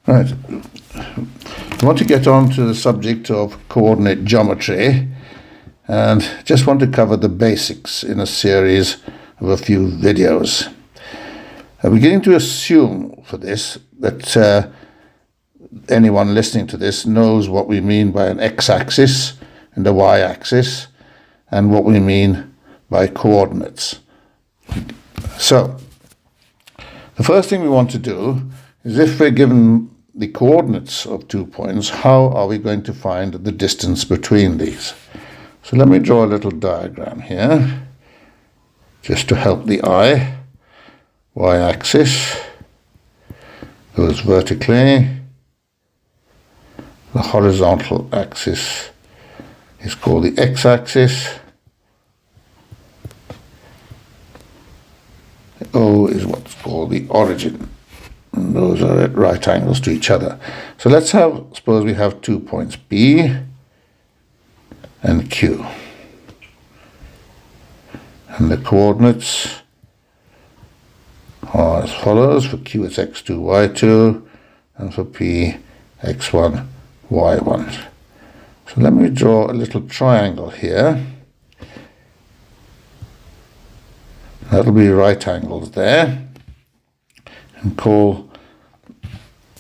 Right. I want to get on to the subject of coordinate geometry and just want to cover the basics in a series of a few videos. I'm beginning to assume for this that anyone listening to this knows what we mean by an x-axis and a y-axis and what we mean by coordinates. So, the first thing we want to do is, if we're given the coordinates of 2 points, how are we going to find the distance between these? So let me draw a little diagram here, just to help the eye. Y-axis goes vertically. The horizontal axis is called the x-axis. O is what's called the origin. And those are at right angles to each other. So suppose we have 2 points P and Q. And the coordinates are as follows. For Q it's x2, y2, and for P x1, y1. So let me draw a little triangle here. That'll be right angles there, and call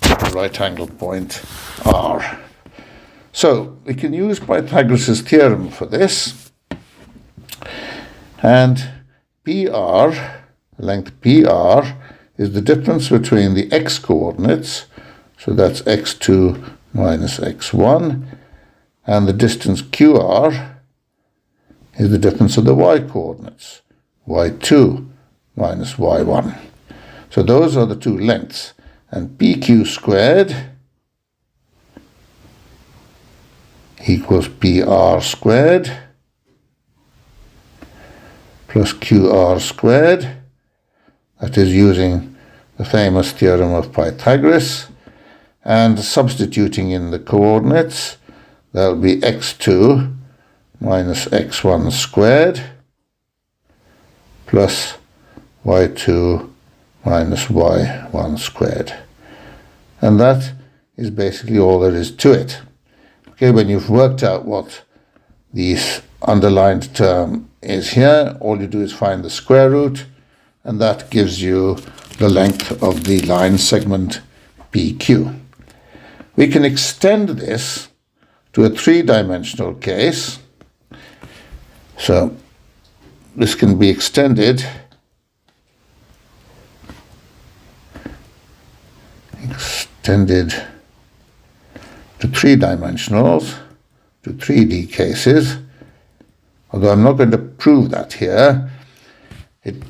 the right angle point R. So we can use Pythagoras' theorem for this, and PR, length PR, is the difference between the x coordinates, so that's x2 minus x1, and the distance QR is the difference of the y coordinates, y2 minus y1. So those are the two lengths, and PQ squared equals PR squared plus QR squared. That is using the famous theorem of Pythagoras, and substituting in the coordinates, that'll be x2 minus x1 squared plus y2 minus y1 squared. And that is basically all there is to it. Okay, when you've worked out what this underlined term is here, all you do is find the square root, and that gives you the length of the line segment PQ. We can extend this to a three-dimensional case. So this can be extended to three dimensionals, to 3D cases, although I'm not going to prove that here. It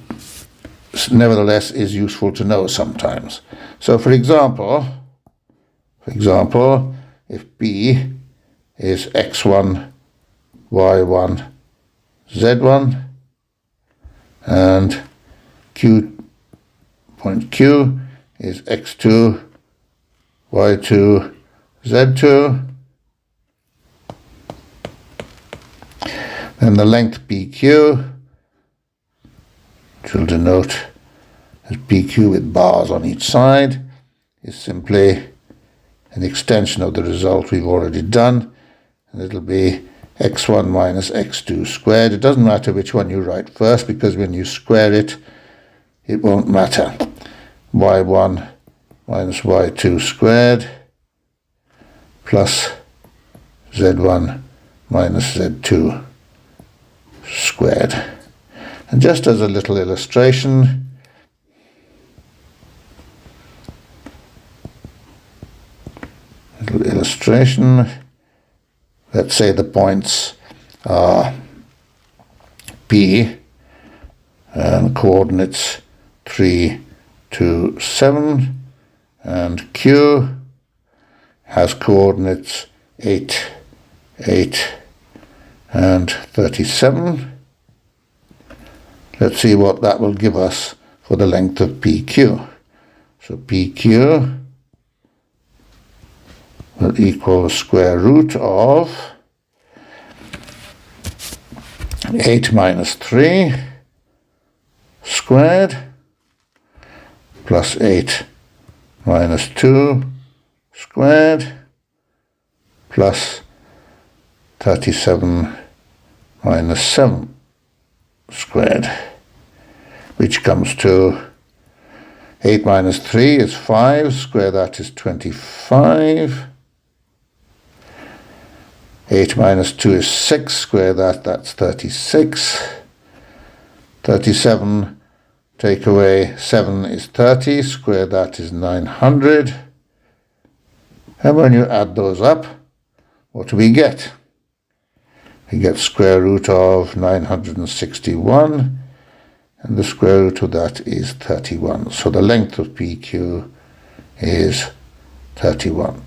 nevertheless is useful to know sometimes. So for example, if B is x1, y1, z1, and point Q is x2, y2, z2, then the length PQ, which will denote as PQ with bars on each side, is simply an extension of the result we've already done, and it'll be x1 minus x2 squared. It doesn't matter which one you write first, because when you square it, it won't matter. y1 minus y2 squared plus z1 minus z2 squared. And just as a little illustration, let's say the points are P and coordinates 3, 2, 7, and Q has coordinates 8, 8, and 37. Let's see what that will give us for the length of PQ. So PQ will equal the square root of 8 minus 3 squared plus 8 minus 2 squared plus 37 minus 7 squared, which comes to 8 minus 3 is 5, square that is 25. 8 minus 2 is 6, square that, that's 36. 37, take away 7 is 30, square that is 900. And when you add those up, what do we get? We get square root of 961, and the square root of that is 31. So the length of PQ is 31.